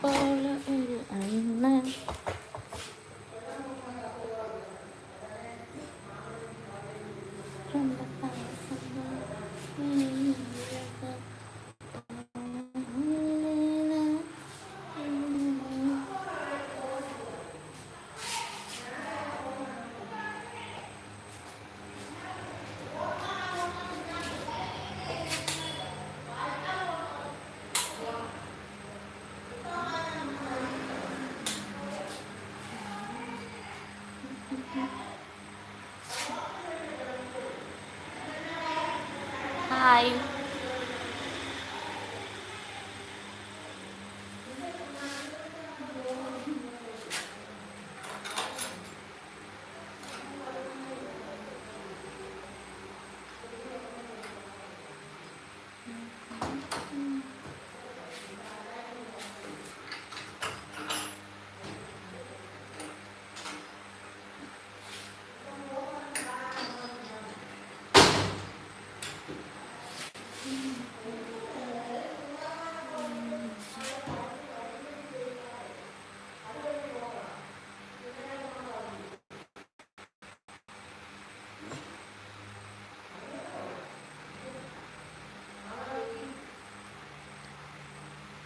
പോലെ ഒരു അണ്ണൻ. ഹായ്.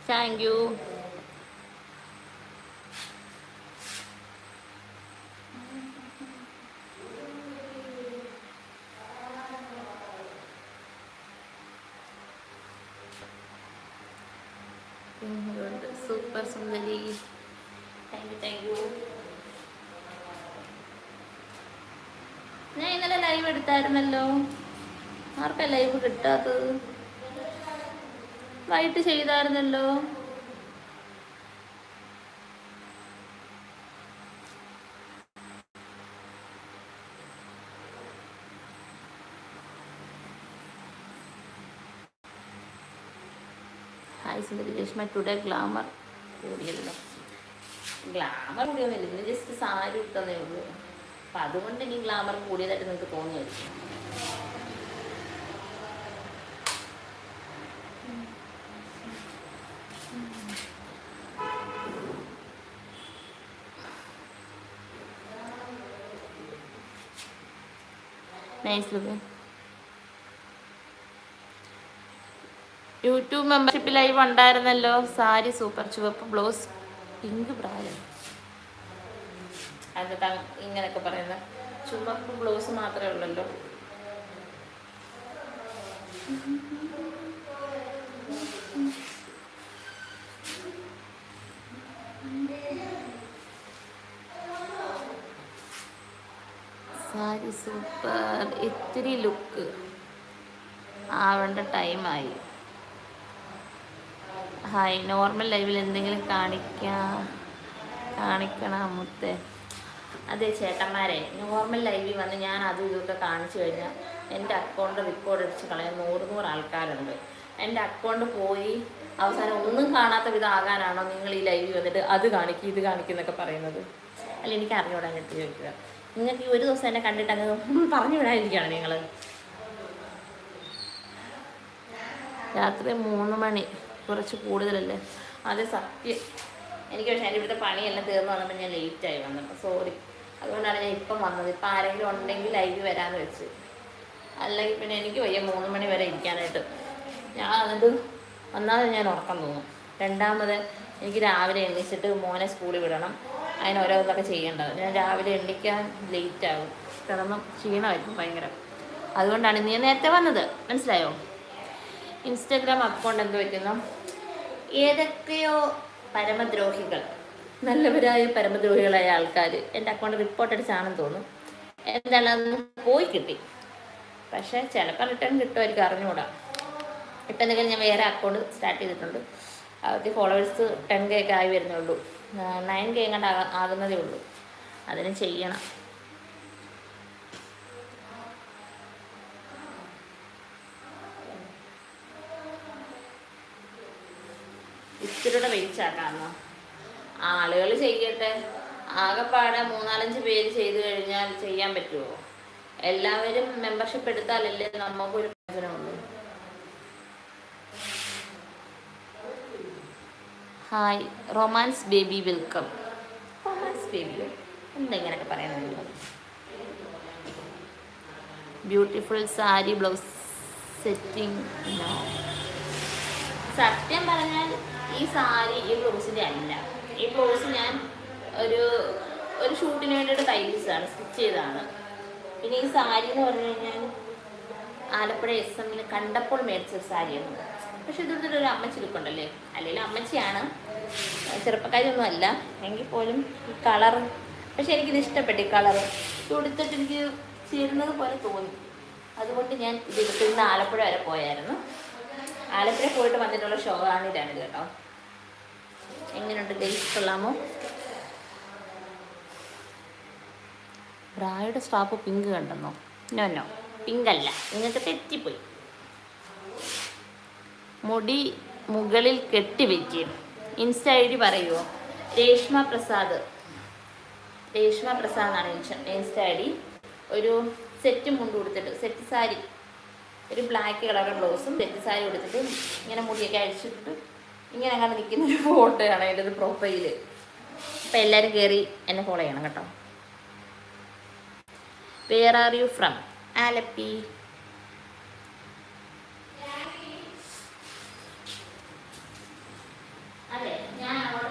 Thank you. സൂപ്പർ സുന്ദരി. Thank you. ഞാൻ ഇന്നലെ ലൈവ് എടുത്തായിരുന്നല്ലോ. ആർക്കാ ലൈവ് കിട്ടാത്തത്? വൈകിട്ട് ചെയ്തായിരുന്നല്ലോ. ഹായ് സുന്ദരി രശ്മ. ടുഡേ ഗ്ലാമർ കൂടിയല്ലോ. ഗ്ലാമർ കൂടിയൊന്നുമില്ല, ഇന്ന് ജസ്റ്റ് സാരി ഇട്ടതേ ഉള്ളൂ. അപ്പം അതുകൊണ്ട് ഇനി ഗ്ലാമർ കൂടിയതായിട്ട് നിങ്ങൾക്ക് തോന്നിയായിരിക്കും. Nice look. YouTube membership live ഉണ്ടായിരുന്നല്ലോ. സാരി സൂപ്പർ, ചുവപ്പ് ബ്ലൗസ്, പിങ്ക് ബ്രായം. അത് ഇങ്ങനെയൊക്കെ പറയുന്നത്. ചുവപ്പ് ബ്ലൗസ് മാത്രമേ ഉള്ളല്ലോ. സാരി സൂപ്പർ. ഇത്തിരി ലുക്ക് ആവേണ്ട ടൈമായി. ഹായ്. നോർമൽ ലൈവിൽ എന്തെങ്കിലും കാണിക്കണം മുത്തേ. അതെ ചേട്ടന്മാരെ, നോർമൽ ലൈവിൽ വന്ന് ഞാൻ അതും ഇതൊക്കെ കാണിച്ചു കഴിഞ്ഞാൽ എൻ്റെ അക്കൗണ്ട് റെക്കോർഡ് അടിച്ച് കളയാൻ 100 ആൾക്കാരുണ്ട്. എൻ്റെ അക്കൗണ്ട് പോയി അവസാനം ഒന്നും കാണാത്ത വിധം ആകാനാണോ നിങ്ങൾ ഈ ലൈവിൽ വന്നിട്ട് അത് കാണിക്കും ഇത് കാണിക്കും എന്നൊക്കെ പറയുന്നത്? അല്ല, എനിക്ക് അറിഞ്ഞുകൂടാൻ കിട്ടി ചോദിക്കുക. നിങ്ങൾക്ക് ഈ ഒരു ദിവസം എന്നെ കണ്ടിട്ട് അങ്ങ് പറഞ്ഞു വിടാതിരിക്കുകയാണ് നിങ്ങൾ. രാത്രി 3 മണി കുറച്ച് കൂടുതലല്ലേ? അത് സത്യം. എനിക്ക് പക്ഷേ എൻ്റെ ഇവിടുത്തെ പണിയെല്ലാം തീർന്നു വന്നപ്പോൾ ഞാൻ ലേറ്റായി വന്നപ്പോൾ സോറി. അതുകൊണ്ടാണ് ഞാൻ ഇപ്പം വന്നത്. ഇപ്പം ആരെങ്കിലും ഉണ്ടെങ്കിൽ ലൈവ് വരാമെന്ന് വെച്ച്. അല്ലെങ്കിൽ പിന്നെ എനിക്ക് വയ്യ 3 മണി വരെ ഇരിക്കാനായിട്ട്. ഞാൻ എന്നിട്ട് ഒന്നാമത് ഞാൻ ഉറക്കം തോന്നും. രണ്ടാമത് എനിക്ക് രാവിലെ എണീച്ചിട്ട് മോനെ സ്കൂളിൽ വിടണം. അതിന് ഓരോ ഇതൊക്കെ ചെയ്യേണ്ടത്. ഞാൻ രാവിലെ എണീക്കാൻ ലേറ്റാകും. കിടന്നും ക്ഷീണമായിരിക്കും ഭയങ്കര. അതുകൊണ്ടാണ് നീ നേരത്തെ വന്നത്. മനസ്സിലായോ? ഇൻസ്റ്റാഗ്രാം അക്കൗണ്ട് എന്ത് വയ്ക്കുന്നു? ഏതൊക്കെയോ പരമദ്രോഹികൾ, നല്ലവരായ പരമദ്രോഹികളായ ആൾക്കാർ എൻ്റെ അക്കൗണ്ട് റിപ്പോർട്ട് അടിച്ചാണെന്ന് തോന്നും. എന്തായാലും അതൊന്ന് പോയി കിട്ടി. പക്ഷേ ചിലപ്പോൾ റിട്ടേൺ കിട്ടുമായിരിക്കും, അറിഞ്ഞുകൂടാ. ഇപ്പം എന്തെങ്കിലും ഞാൻ വേറെ അക്കൗണ്ട് സ്റ്റാർട്ട് ചെയ്തിട്ടുണ്ട്. അവർക്ക് ഫോളോവേഴ്സ് 10K ഒക്കെ ആയി വരുന്നേ ഉള്ളൂ. 9K എങ്ങാണ്ട് ആകുന്നതേ ഉള്ളൂ. അതിന് ചെയ്യണം. ഇത്തിരിയുടെ വെയിച്ചാക്കാമെന്നോ? ആളുകൾ ചെയ്യട്ടെ. ആകെപ്പാടെ 3-4-5 പേര് ചെയ്ത് കഴിഞ്ഞാൽ ചെയ്യാൻ പറ്റുമോ? എല്ലാവരും മെമ്പർഷിപ്പ് എടുത്താലല്ലേ നമുക്കൊരു പ്രയോജനമുള്ളൂ. Hi romance baby welcome. Romance ബേബിയോ എന്താ ഇങ്ങനെയൊക്കെ പറയുന്നത്? Beautiful sari blouse setting. സത്യം പറഞ്ഞാൽ ഈ സാരി ഈ ബ്ലൗസിൻ്റെ അല്ല. ഈ ബ്ലൗസ് ഞാൻ ഒരു ഷൂട്ടിന് വേണ്ടിയിട്ട് തയ്ച്ചതാണ്, സ്റ്റിച്ച് ചെയ്തതാണ്. പിന്നെ ഈ സാരി എന്ന് പറഞ്ഞു കഴിഞ്ഞാൽ ആലപ്പുഴ SM കണ്ടപ്പോൾ മേടിച്ചൊരു സാരിയാണ്. പക്ഷെ ഇതൊരു അമ്മച്ചി ലുക്കുണ്ടല്ലേ, അല്ലെങ്കിൽ അമ്മച്ചിയാണ്, ചെറുപ്പക്കാരിയൊന്നും അല്ല. എങ്കിൽ പോലും ഈ കളർ, പക്ഷെ എനിക്കിത് ഇഷ്ടപ്പെട്ടു. ഈ കളർ കൊടുത്തിട്ട് എനിക്ക് ചേരുന്നത് പോലെ തോന്നി. അതുകൊണ്ട് ഞാൻ ഇതിട്ട് ഇന്ന് ആലപ്പുഴ വരെ പോയായിരുന്നു. ആലപ്പുഴ പോയിട്ട് വന്നിട്ടുള്ള ഷോ ആണ് ഇതാണിത് കേട്ടോ. എങ്ങനെയുണ്ട് ഗൈസ്, കൊള്ളാമോ? ബ്രായുടെ സ്റ്റാപ്പ് പിങ്ക് കണ്ടെന്നോ? നോ പിങ്ക് അല്ല, നിങ്ങൾക്ക് തെറ്റിപ്പോയി. മുടി മുകളിൽ കെട്ടിവെക്കും. ഇൻസ്റ്റ ID പറയുമോ? രേഷ്മ പ്രസാദ് എന്നാണ് ഇൻസ്റ്റ ID. ഒരു സെറ്റ് മുണ്ട് കൊടുത്തിട്ട്, സെറ്റ് സാരി, ഒരു ബ്ലാക്ക് കളർ ബ്ലൗസും സെറ്റ് സാരി കൊടുത്തിട്ട് ഇങ്ങനെ മുടിയൊക്കെ അഴിച്ചിട്ട് ഇങ്ങനെ അങ്ങനെ നിൽക്കുന്ന ഒരു ഫോട്ടോയാണ് എൻ്റെ പ്രൊഫൈല്. അപ്പം എല്ലാവരും കയറി എന്നെ ഫോളോ ചെയ്യണം കേട്ടോ. Where are you from? Alleppey. അതെ, ഞാൻ അങ്ങോട്ട്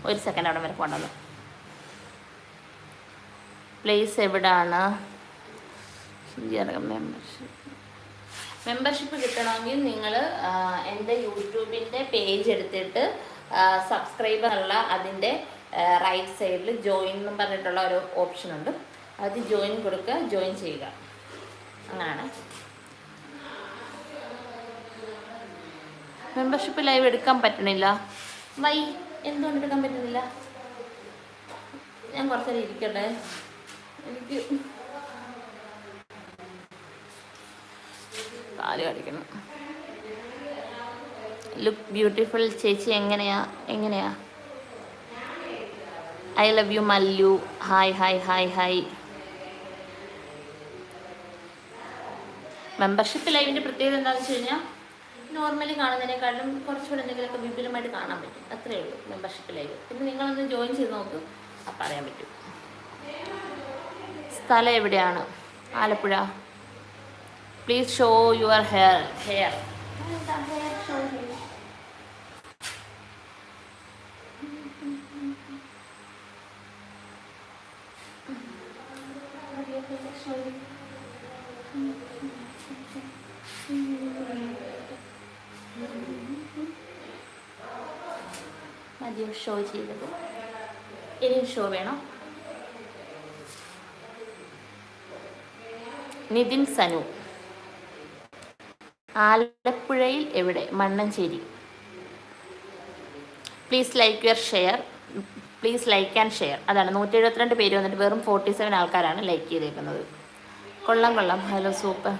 ഒരു സെക്കൻഡ് അവിടെ വരെ പോകണ്ടല്ലോ. പ്ലേസ് എവിടെയാണ്? മെമ്പർഷിപ്പ് കിട്ടണമെങ്കിൽ നിങ്ങൾ എൻ്റെ യൂട്യൂബിൻ്റെ പേജ് എടുത്തിട്ട് സബ്സ്ക്രൈബർ ഉള്ള അതിൻ്റെ റൈറ്റ് സൈഡിൽ ജോയിൻ എന്ന് പറഞ്ഞിട്ടുള്ള ഒരു ഓപ്ഷൻ ഉണ്ട്. അത് ജോയിൻ കൊടുക്കുക, ജോയിൻ ചെയ്യുക. അങ്ങനെയാണ്. മെമ്പർഷിപ്പ് ലൈവ് എടുക്കാൻ പറ്റണില്ല. എന്തുകൊണ്ട് എടുക്കാൻ പറ്റുന്നില്ല? ഞാൻ കുറച്ചേരം ഇരിക്കട്ടെ. എനിക്ക് കാല് കടിക്കണം. ലുക്ക് ബ്യൂട്ടിഫുൾ ചേച്ചി. എങ്ങനെയാ? I love you Mallu. Hi. Membership ലൈവിൻ്റെ പ്രത്യേകത എന്താണെന്ന് വെച്ച് കഴിഞ്ഞാൽ നോർമലി കാണുന്നതിനേക്കാളും കുറച്ചുകൂടെ എന്തെങ്കിലുമൊക്കെ വിപുലമായിട്ട് കാണാൻ പറ്റും. അത്രയേ ഉള്ളൂ മെമ്പർഷിപ്പ് ലൈവ്. പിന്നെ നിങ്ങളൊന്ന് ജോയിൻ ചെയ്ത് നോക്ക്, അപ്പം അറിയാൻ പറ്റും. സ്ഥലം എവിടെയാണ്? Alappuzha. Please show your hair. മതിയോ ഷോ ചെയ്തത്? ഇനിയും ഷോ വേണം. നിതിൻ സനു. ആലപ്പുഴയിൽ എവിടെ? Mannancheri. Please like and share. അതാണ് 172 പേര് വന്നിട്ട് വെറും 47 ആൾക്കാരാണ് ലൈക്ക് ചെയ്തേക്കുന്നത്. കൊള്ളാം. Hello, super.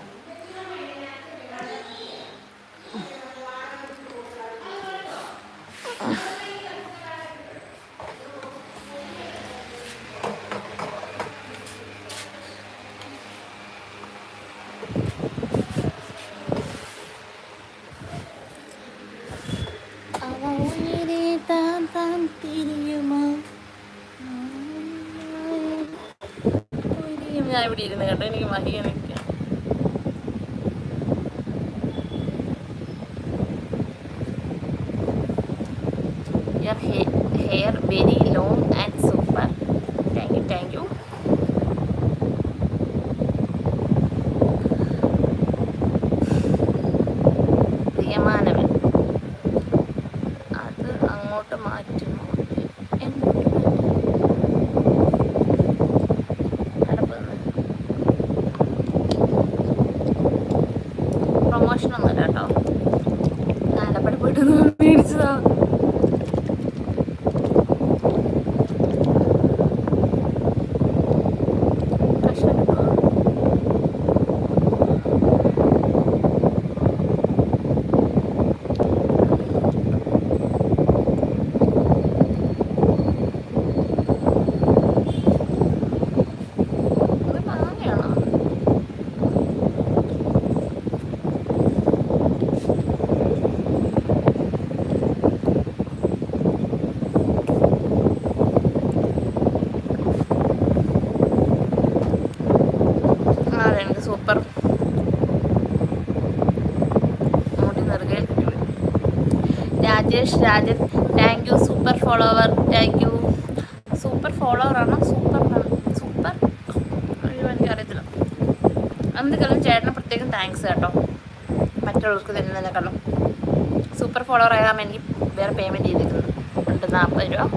ഞാൻ ഇവിടെ ഇരുന്ന് കേട്ടോ, എനിക്ക് മഹിയ നിൽക്കാം. Your hair very long and super. Thank you. Priyamanavan. അത് അങ്ങോട്ട് മാറ്റുമോ? പ്രൊമോഷനൊന്നുമില്ല കേട്ടോ, ആലപ്പുഴ പോയിട്ട് മേടിച്ചതാ. Jijesh Rajan, thank you. Super follower, thank you. Super ഫോളോവറാണോ സൂപ്പർ എനിക്ക് അറിയത്തില്ല. എന്തൊക്കെയാലും ചേട്ടന് പ്രത്യേകം താങ്ക്സ് കേട്ടോ, മറ്റുള്ളവർക്ക് തരുന്നതിനേക്കാളും. സൂപ്പർ ഫോളോവർ ആകാൻ എനിക്ക് വേറെ പേയ്മെൻറ്റ് ചെയ്തിട്ടുണ്ട് 40 രൂപ.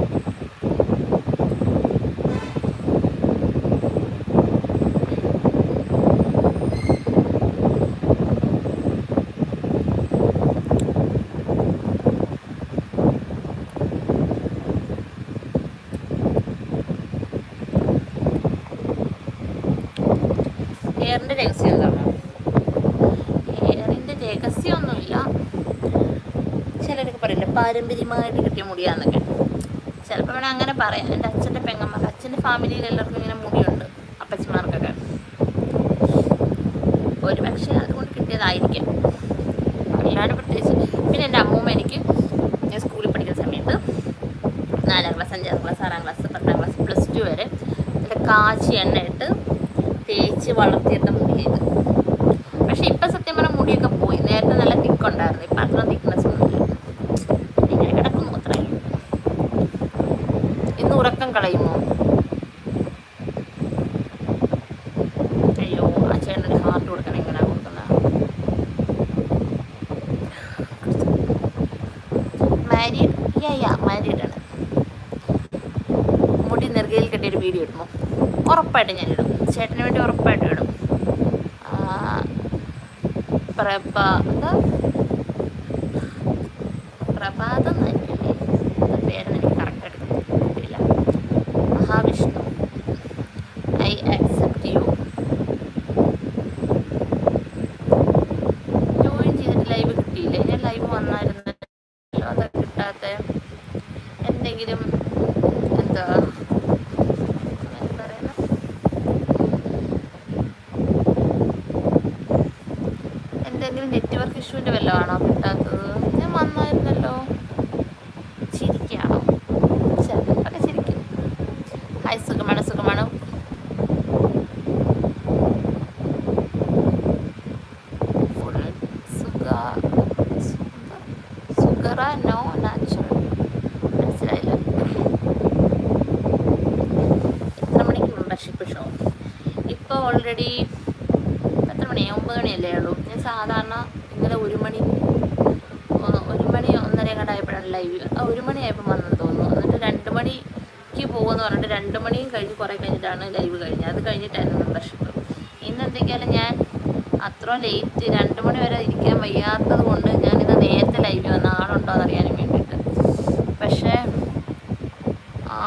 ഹെയറിൻ്റെ രഹസ്യം എന്താണോ? ഹെയറിൻ്റെ രഹസ്യമൊന്നുമില്ല. ചിലരൊക്കെ പറയില്ല പാരമ്പര്യമായിട്ട് കിട്ടിയ മുടിയാന്നൊക്കെ. ചിലപ്പോൾ വേണം അങ്ങനെ പറയാം. എൻ്റെ അച്ഛൻ്റെ പെങ്ങന്മാർക്ക്, അച്ഛൻ്റെ ഫാമിലിയിൽ എല്ലാവർക്കും ഇങ്ങനെ മുടിയുണ്ട്, അപ്പച്ചന്മാർക്കൊക്കെ. ഒരു പക്ഷേ അതുകൊണ്ട് കിട്ടിയതായിരിക്കാം, അല്ലാണ്ട് പ്രത്യേകിച്ച്. പിന്നെ എൻ്റെ അമ്മൂമ്മ എനിക്ക് ഞാൻ സ്കൂളിൽ പഠിക്കുന്ന സമയത്ത് 4ാം ക്ലാസ്, 5ാം ക്ലാസ്, 6ാം ക്ലാസ്, 10ാം ക്ലാസ്, +2 വരെ എൻ്റെ കാച്ചി എണ്ണ ഇട്ട് തേച്ച് വളർത്തിയിട്ട് മുടി ചെയ്ത്. പക്ഷെ ഇപ്പം സത്യം പറഞ്ഞാൽ മുടിയൊക്കെ പോയി. നേരത്തെ നല്ല തിക്കുണ്ടായിരുന്നു, ഇപ്പം അത്ര തിക്നെസ് ഒന്നുമില്ല. ഇങ്ങനെ കിടക്കുന്നു അത്രേ. ഇന്ന് ഉറക്കം കളയുമോ? അയ്യോ, ആ ചേട്ടനൊരു ഹാർട്ട് കൊടുക്കണം. എങ്ങനെയാണ് കൊടുക്കുന്നത്? മാരീഡാണ്. മുടി നെറുകയിൽ കെട്ടിയൊരു വീഡിയോ ഇടുമോ? ഉറപ്പായിട്ട് ഞാനിടും. ചേട്ടന് വേണ്ടി ഉറപ്പായിട്ടും ഇടും. പ്രഭാതം എന്നായിരിക്കും പേരെന്ന് എനിക്ക് കറക്റ്റായിട്ട് കിട്ടിയില്ല. Mahavishnu, I accept you. Join ചെയ്തിട്ട് ലൈവ് കിട്ടിയില്ലേ? ഞാൻ ലൈവ് വന്നായിരുന്നല്ലോ, അതൊക്കെ കിട്ടാത്ത എന്തെങ്കിലും എന്താ എന്തെങ്കിലും നെറ്റ്വർക്ക് ഇഷ്യൂവിൻ്റെ വല്ലതാണോ കിട്ടാത്തത്? ഞാൻ വന്നായിരുന്നല്ലോ. ചിരിക്കുകയാണോ? ചിലപ്പൊക്കെ ചിരിക്കും. ഹായ്, സുഖമാണ്. ഫുൾ സുഗറ നോ നാച്ചുറൽ. മനസ്സിലായില്ല. എത്ര മണിക്ക് മെമ്പർഷിപ്പ് ഷോ? ഇപ്പോൾ ഓൾറെഡി എത്ര മണിയാണ്? 9 മണിയല്ലേ ഉള്ളൂ. ഞാൻ സാധാരണ ഇന്നലെ 1 മണി 1:30 കണ്ടായപ്പോഴാണ് ലൈവ്. 1 മണിയായപ്പോൾ വന്നെന്ന് തോന്നുന്നു. എന്നിട്ട് 2 മണിക്ക് പോകുമെന്ന് പറഞ്ഞിട്ട് 2 മണിയും കഴിഞ്ഞ് കുറേ കഴിഞ്ഞിട്ടാണ് ലൈവ് കഴിഞ്ഞത്. അത് കഴിഞ്ഞിട്ടായിരുന്നു മെമ്പർഷിപ്പ്. ഇന്ന് എന്തൊക്കെയാലും ഞാൻ അത്ര ലേറ്റ് 2 മണി വരെ ഇരിക്കാൻ വയ്യാത്തത് കൊണ്ട് ഞാനിത് നേരത്തെ ലൈവ് വന്ന ആളുണ്ടോ എന്നറിയാനും വേണ്ടിയിട്ട്. പക്ഷേ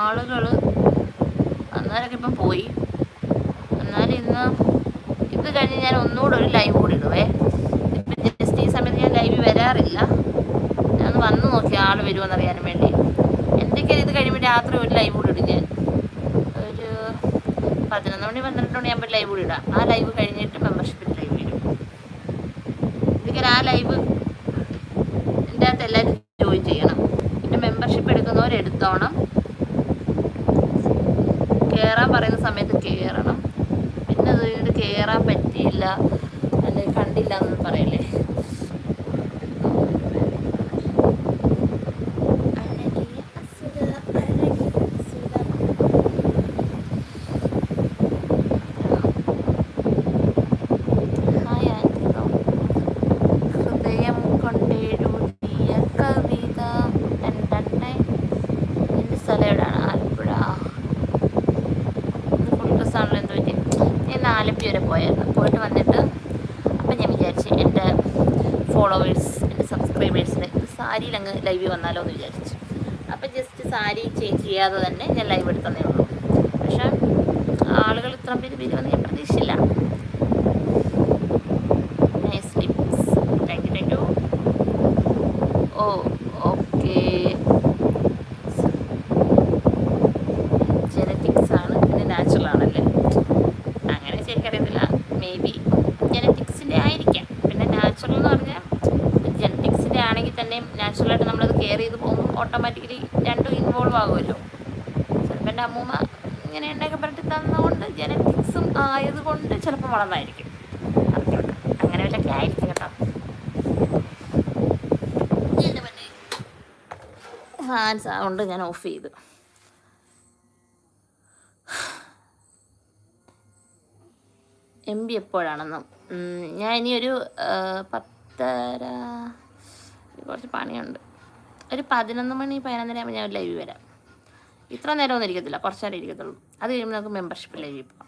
ആളുകൾ അന്നേരമൊക്കെ ഇപ്പം പോയി. എന്നാലും ഇത് കഴിഞ്ഞ് ഞാൻ ഒന്നുകൂടെ ഒരു ലൈവ് കൂടി ഇടുവേ. ഇപ്പം ജസ്റ്റ് ഈ സമയത്ത് ഞാൻ ലൈവ് വരാറില്ല. ഞാൻ വന്ന് നോക്കി ആൾ വരുമോയെന്നറിയാനും വേണ്ടി. എന്തൊക്കെയാണ് ഇത് കഴിയുമ്പോൾ രാത്രി ഒരു ലൈവ് കൂടി ഇടും. ഞാൻ ഒരു 11 മണി 12 മണിയാകുമ്പോൾ ലൈവ് കൂടി ഇടാം. ആ ലൈവ് കഴിഞ്ഞിട്ട് മെമ്പർഷിപ്പിൽ ലൈവ് വരും. ഇതൊക്കെ ആ ലൈവ് എൻ്റെ അകത്ത് എല്ലാവരും ജോയിൻ ചെയ്യണം. പിന്നെ മെമ്പർഷിപ്പ് എടുക്കുന്നവരെടുത്തോണം. കയറാൻ പറയുന്ന സമയത്ത് കയറണം. പിന്നെ അത് കഴിഞ്ഞിട്ട് കയറാൻ പറ്റിയില്ല അല്ലെങ്കിൽ കണ്ടില്ല എന്നൊന്നും പറയല്ലേ. ഹൃദയം കൊണ്ടെഴുതിയ കവിത. എൻ്റെ സ്ഥലം എവിടെയാണ്? ആലപ്പുഴ. ഫുൾ ഡ്രസ്സാണല്ലോ. എന്ത് പറ്റി? ഞാൻ ആലപ്പുഴ വരെ പോയായിരുന്നു. പോയിട്ട് വന്നിട്ട് അപ്പം ഞാൻ വിചാരിച്ചു എൻ്റെ ഫോളോവേഴ്സ്, എൻ്റെ സബ്സ്ക്രൈബേഴ്സിന് സാരിയിലങ്ങ് ലൈവ് വന്നാലോ എന്ന് വിചാരിച്ചു. അപ്പം ജസ്റ്റ് സാരി ചേഞ്ച് ചെയ്യാതെ തന്നെ ഞാൻ ലൈവ് എടുത്തതേ ഉള്ളൂ. പക്ഷേ ആളുകൾ ഇത്ര പേര് വന്ന് ഞാൻ പ്രതീക്ഷിച്ചില്ല. Nice lips. Thank you. Oh okay. Genetics ആണ്, പിന്നെ നാച്ചുറൽ ആണല്ലേ? അങ്ങനെ ശരിക്കറിയത്തില്ല. മേ ബി ജെനറ്റിക്സിൻ്റെ ആയിരിക്കാം. പിന്നെ നാച്ചുറൽ എന്ന് പറഞ്ഞാൽ ജെനറ്റിക്സിൻ്റെ ആണെങ്കിൽ തന്നെയും നാച്ചുറലായിട്ട് നമ്മളത് കെയർ ചെയ്ത് പോകുമ്പോൾ ഓട്ടോമാറ്റിക്കലി രണ്ടും ഇൻവോൾവ് ആകുമല്ലോ. ചിലപ്പോൾ എൻ്റെ അമ്മൂമ്മ ഇങ്ങനെ എണ്ണയൊക്കെ പുരട്ടി തന്നതുകൊണ്ട് ജെനറ്റിക്സും ആയതുകൊണ്ട് ചിലപ്പോൾ വളർന്നായിരിക്കും. അറിഞ്ഞോട്ടെ, അങ്ങനെ വല്ലൊക്കെ ആയിരിക്കും കേട്ടോ. ഫാൻസ് അതുകൊണ്ട് ഞാൻ ഓഫ് ചെയ്തു. MB എപ്പോഴാണെന്നും ഞാൻ ഇനിയൊരു 10:30 കുറച്ച് പണിയുണ്ട്. ഒരു 11 മണി 11:30 ആകുമ്പോൾ ഞാൻ ലൈവ് വരാം. ഇത്ര നേരമൊന്നും ഇരിക്കത്തില്ല, കുറച്ച് നേരം ഇരിക്കത്തുള്ളൂ. അത് കഴിയുമ്പോൾ നമുക്ക് മെമ്പർഷിപ്പ് ലൈവിൽ പോകാം.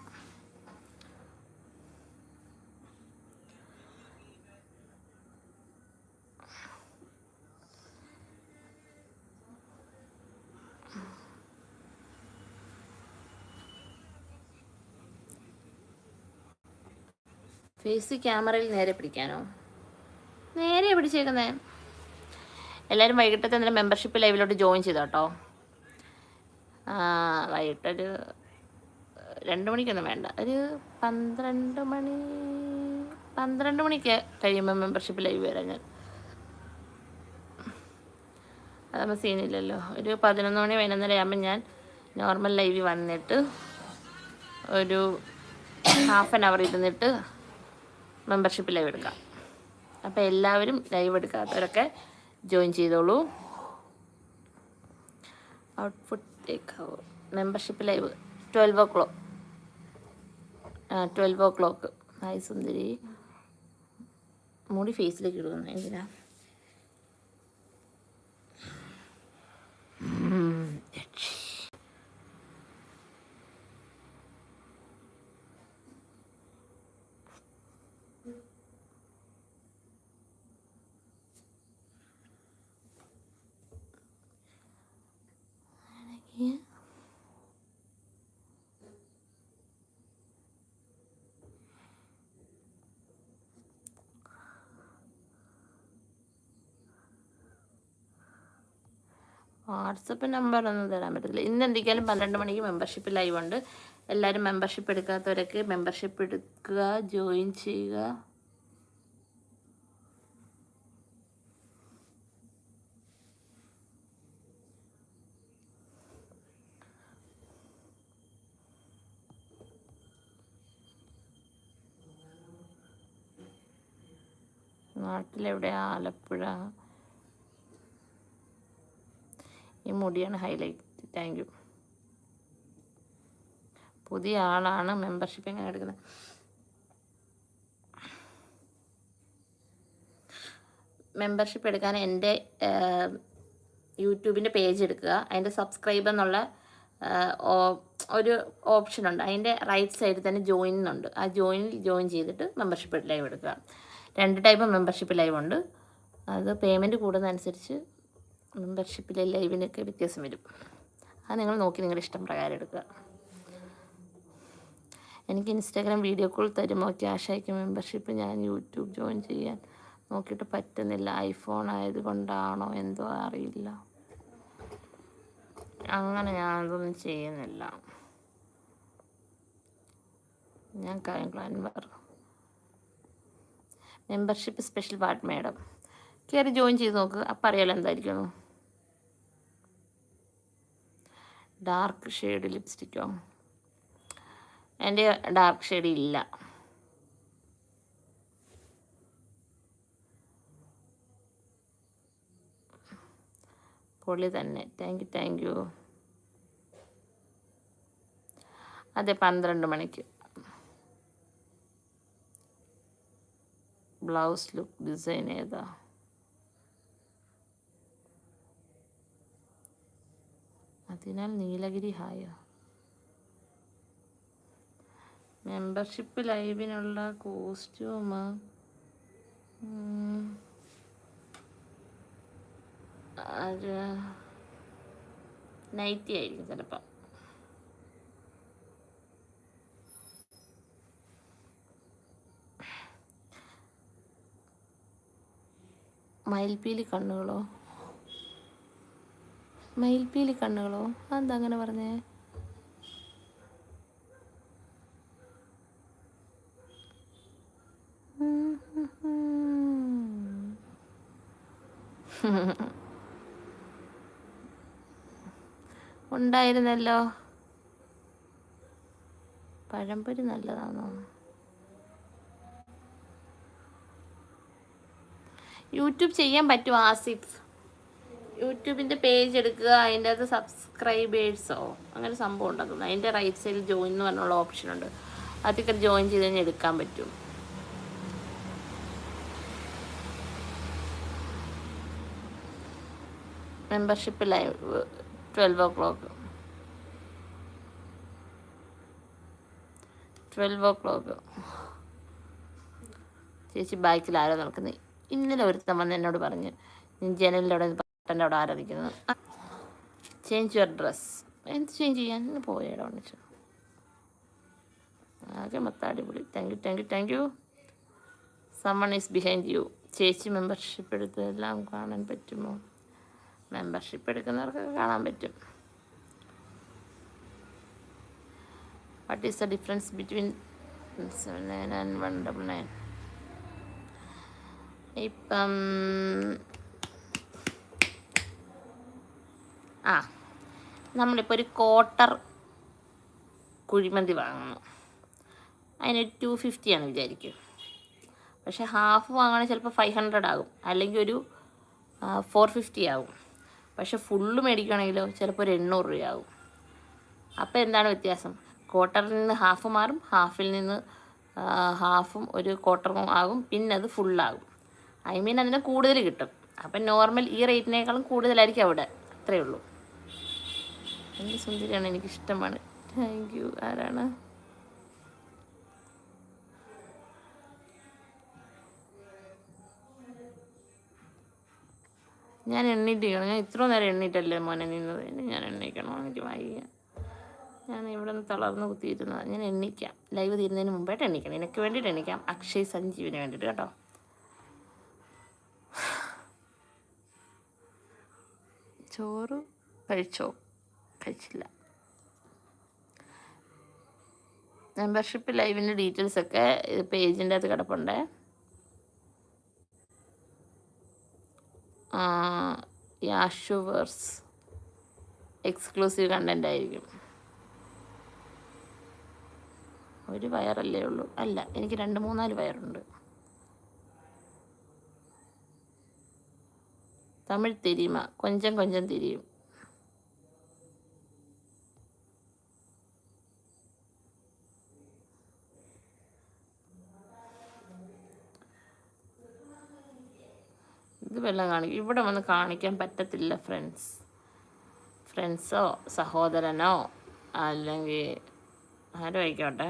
ഫേസ് ക്യാമറയിൽ നേരെ പിടിക്കാനോ? നേരെ പിടിച്ചേക്കുന്നേ. എല്ലാവരും വൈകിട്ടത്തെ എന്തെങ്കിലും മെമ്പർഷിപ്പ് ലൈവിലോട്ട് ജോയിൻ ചെയ്തോ കേട്ടോ. വൈകിട്ടൊരു 2 മണിക്കൊന്നും വേണ്ട, ഒരു 12 മണിക്ക് കഴിയുമ്പോൾ മെമ്പർഷിപ്പ് ലൈവ് വരാം ഞാൻ. അതാകുമ്പോൾ സീനില്ലല്ലോ. ഒരു 11 മണി 11:30 ആകുമ്പോൾ ഞാൻ നോർമൽ ലൈവിൽ വന്നിട്ട് ഒരു ½ an hour ഇരുന്നിട്ട് മെമ്പർഷിപ്പ് ലൈവ് എടുക്കാം. അപ്പോൾ എല്ലാവരും ലൈവ് എടുക്കാത്തവരൊക്കെ ജോയിൻ ചെയ്തോളൂ. Output take membership live 12 o'clock. Hi സുന്ദരി. മുടി ഫേസിലേക്ക് ഇടുന്നു എന്തിനാ? വാട്സപ്പ് നമ്പറൊന്നും തരാൻ പറ്റില്ല. ഇന്ന് എന്തെങ്കിലും 12 മണിക്ക് മെമ്പർഷിപ്പ് ലൈവ് ഉണ്ട്. എല്ലാവരും മെമ്പർഷിപ്പ് എടുക്കാത്തവരൊക്കെ മെമ്പർഷിപ്പ് എടുക്കുക, ജോയിൻ ചെയ്യുക. നാട്ടിലെവിടെയാ? ആലപ്പുഴ. ഈ മുടിയാണ് ഹൈലൈറ്റ്. Thank you. പുതിയ ആളാണ്. മെമ്പർഷിപ്പ് എങ്ങനെ എടുക്കുന്നത്? മെമ്പർഷിപ്പ് എടുക്കാൻ എൻ്റെ യൂട്യൂബിൻ്റെ പേജ് എടുക്കുക. അതിൻ്റെ സബ്സ്ക്രൈബ് എന്നുള്ള ഒരു ഓപ്ഷനുണ്ട്. അതിൻ്റെ റൈറ്റ് സൈഡിൽ തന്നെ ജോയിൻ എന്നുണ്ട്. ആ ജോയിൻ ചെയ്തിട്ട് മെമ്പർഷിപ്പ് ലൈവ് എടുക്കുക. 2 ടൈപ്പ് മെമ്പർഷിപ്പ് ലൈവ് ഉണ്ട്. അത് പേയ്മെൻറ്റ് കൂടുന്നതനുസരിച്ച് മെമ്പർഷിപ്പിലെ ലൈവിനൊക്കെ വ്യത്യാസം വരും. അത് നിങ്ങൾ നോക്കി നിങ്ങളുടെ ഇഷ്ടം പ്രകാരം എടുക്കുക. എനിക്ക് ഇൻസ്റ്റാഗ്രാം വീഡിയോ കോൾ തരുമോ? ക്യാഷ് അയക്കും. മെമ്പർഷിപ്പ് ഞാൻ യൂട്യൂബ് ജോയിൻ ചെയ്യാൻ നോക്കിയിട്ട് പറ്റുന്നില്ല. ഐഫോൺ ആയതുകൊണ്ടാണോ എന്തോ അറിയില്ല. അങ്ങനെ ഞാനതൊന്നും ചെയ്യുന്നില്ല. ഞാൻ Anwar. Membership special ward madam കയറി ജോയിൻ ചെയ്ത് നോക്ക്. അപ്പം അറിയാലോ എന്തായിരിക്കുന്നു. Dark shade ലിപ്സ്റ്റിക്കോ? എൻ്റെ ഡാർക്ക് ഷെയ്ഡ് ഇല്ല. പൊളി തന്നെ. Thank you. അതെ, 12 മണിക്ക്. ബ്ലൗസ് ലുക്ക് ഡിസൈൻ ഏതാ? അതിനാൽ നീലഗിരി ഹായോ? മെമ്പർഷിപ്പ് ലൈവിനുള്ള കോസ്റ്റ്യൂം അത് നൈറ്റി ആയിരിക്കും ചിലപ്പോൾ. മയിൽപ്പീലി കണ്ണുകളോ? അതെന്താ അങ്ങനെ പറഞ്ഞേ? ഉണ്ടായിരുന്നല്ലോ. പഴംപൊരി നല്ലതാണോ? യൂട്യൂബ് ചെയ്യാൻ പറ്റുമോ ആസിഫ്? യൂട്യൂബിൻ്റെ പേജ് എടുക്കുക, അതിൻ്റെ അകത്ത് സബ്സ്ക്രൈബേഴ്സോ അങ്ങനെ സംഭവം ഉണ്ടെന്ന്. അതിൻ്റെ റൈറ്റ് സൈഡിൽ ജോയിൻ എന്ന് പറഞ്ഞുള്ള ഓപ്ഷൻ ഉണ്ട്. അതൊക്കെ ജോയിൻ ചെയ്ത് കഴിഞ്ഞാൽ എടുക്കാൻ പറ്റും. Membership live 12 o'clock. 12 o'clock. ചേച്ചി ബാക്കിൽ ആരോ നടക്കുന്നത്. ഇന്നലെ ഒരുത്തം വന്ന് എന്നോട് പറഞ്ഞ് ജനലിൻ്റെ അവിടെ പട്ടൻ്റെ അവിടെ ആരാധിക്കുന്നത്. Change your dress. എന്ത് ചേഞ്ച് ചെയ്യാൻ പോയേടാ ഒന്നിച്ചു. ആകെ മൊത്തം അടിപൊളി. Thank you. Someone is behind you. ചേച്ചി മെമ്പർഷിപ്പ് എടുത്ത് എല്ലാം കാണാൻ പറ്റുമോ? മെമ്പർഷിപ്പ് എടുക്കുന്നവർക്കൊക്കെ കാണാൻ പറ്റും. What is the difference between 79 and 199? ഇപ്പം നമ്മളിപ്പോൾ ഒരു ക്വാർട്ടർ കുഴിമന്തി വാങ്ങുന്നു, അതിന് 250 ആണ് വിചാരിക്കും. പക്ഷേ ഹാഫ് വാങ്ങുകയാണെങ്കിൽ ചിലപ്പോൾ 500 ആകും, അല്ലെങ്കിൽ ഒരു 450 ആകും. പക്ഷെ ഫുള്ള് മേടിക്കുകയാണെങ്കിലോ ചിലപ്പോൾ ഒരു 800 രൂപയാകും. അപ്പോൾ എന്താണ് വ്യത്യാസം? ക്വാർട്ടറിൽ നിന്ന് ഹാഫ് മാറും, ഹാഫിൽ നിന്ന് ഹാഫും ഒരു ക്വാർട്ടറും ആകും, പിന്നെ അത് ഫുള്ളാകും. അതിന് കൂടുതൽ കിട്ടും. അപ്പം നോർമൽ ഈ റേറ്റിനേക്കാളും കൂടുതലായിരിക്കും അവിടെ. അത്രയേ ഉള്ളൂ. എൻ്റെ സുന്ദരിയാണ്, എനിക്കിഷ്ടമാണ്. Thank you. ആരാണ്? ഞാൻ എണ്ണീട്ടിരിക്കണം. ഞാൻ ഇത്ര നേരം എണ്ണീട്ടല്ലേ മോനെ നിന്നത്. ഞാൻ എണ്ണീക്കണം, എനിക്ക് വയ്യ. ഞാൻ ഇവിടെ നിന്ന് തളർന്ന് കുത്തിയിരുന്നത്. ഞാൻ എണ്ണിക്കാം. ലൈവ് തീരുന്നതിന് മുമ്പായിട്ട് എണ്ണിക്കണം. എനിക്ക് വേണ്ടിയിട്ട് എണ്ണിക്കാം. അക്ഷയ് സഞ്ജീവിന് വേണ്ടിയിട്ട് കേട്ടോ. ചോറ് കഴിച്ചോ? കഴിച്ചില്ല. മെമ്പർഷിപ്പ് ലൈവിൻ്റെ ഡീറ്റെയിൽസൊക്കെ പേജിൻ്റെ അകത്ത് കിടപ്പുണ്ട്. യാഷുവേഴ്സ് എക്സ്ക്ലൂസീവ് കണ്ടൻ്റ് ആയിരിക്കും. ഒരു വയറല്ലേ ഉള്ളൂ? അല്ല, എനിക്ക് 2-3-4 വയറുണ്ട്. തമിഴ് തെരിയുമ? കൊഞ്ചം കൊഞ്ചം തിരിയും. ഇത് വെള്ളം കാണിക്കും. ഇവിടെ വന്ന് കാണിക്കാൻ പറ്റത്തില്ല ഫ്രണ്ട്സോ സഹോദരനോ അല്ലെങ്കിൽ ആരോ ആയിക്കോട്ടെ.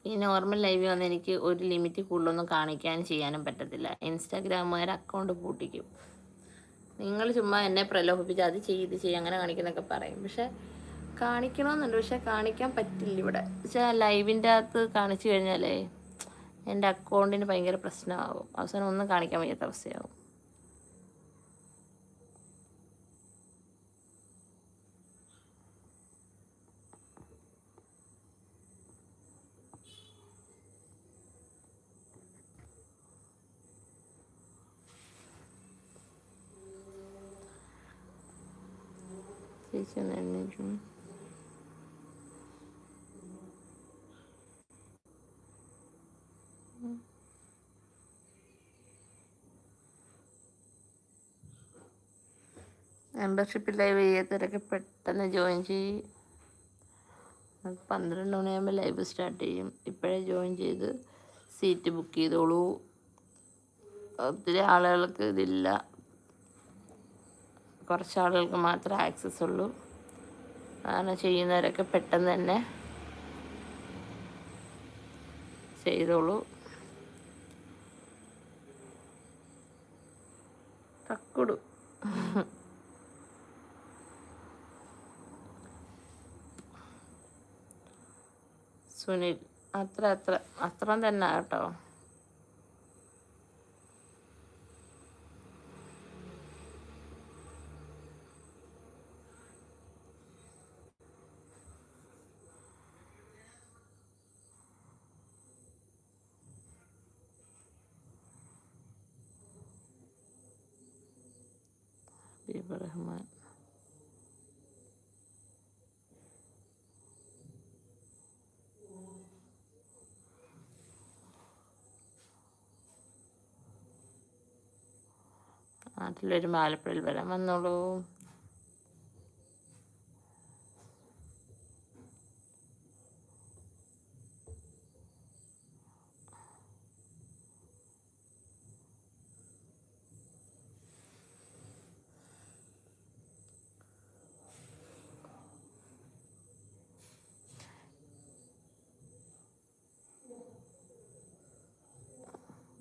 ഈ നോർമൽ ലൈവിൽ വന്ന് എനിക്ക് ഒരു ലിമിറ്റ് കൂടുതലൊന്നും കാണിക്കാനും ചെയ്യാനും പറ്റത്തില്ല. ഇൻസ്റ്റാഗ്രാമുകാർ അക്കൗണ്ട് പൂട്ടിക്കും. നിങ്ങൾ ചുമ്മാ എന്നെ പ്രലോഭിപ്പിച്ച് അത് ഇത് ചെയ്യും അങ്ങനെ കാണിക്കുന്നൊക്കെ പറയും. പക്ഷെ കാണിക്കണമെന്നുണ്ട്, പക്ഷെ കാണിക്കാൻ പറ്റില്ല ഇവിടെ. പക്ഷേ ലൈവിൻ്റെ അകത്ത് കാണിച്ചു കഴിഞ്ഞാലേ എൻ്റെ അക്കൗണ്ടിന് ഭയങ്കര പ്രശ്നമാകും. അവസാനം ഒന്നും കാണിക്കാൻ വയ്യാത്ത അവസ്ഥയാകും. ചേച്ചി ഒന്ന് എണ്ണീക്കും. മെമ്പർഷിപ്പ് ലൈവ് ചെയ്യാത്തവരൊക്കെ പെട്ടെന്ന് ജോയിൻ ചെയ്യും. 12 മണിയാകുമ്പോൾ ലൈവ് സ്റ്റാർട്ട് ചെയ്യും. ഇപ്പോഴേ ജോയിൻ ചെയ്ത് സീറ്റ് ബുക്ക് ചെയ്തോളൂ. ഒത്തിരി ആളുകൾക്ക് ഇതില്ല, കുറച്ച് ആളുകൾക്ക് മാത്രമേ ആക്സസ് ഉള്ളൂ. അങ്ങനെ ചെയ്യുന്നവരൊക്കെ പെട്ടെന്ന് തന്നെ ചെയ്തോളൂ. തക്കുടു സുനിൽ അത്ര തന്നെ കേട്ടോ. റഹ്മാൻ നാട്ടിൽ വരുമ്പോൾ ആലപ്പുഴയിൽ വരാൻ വന്നോളൂ.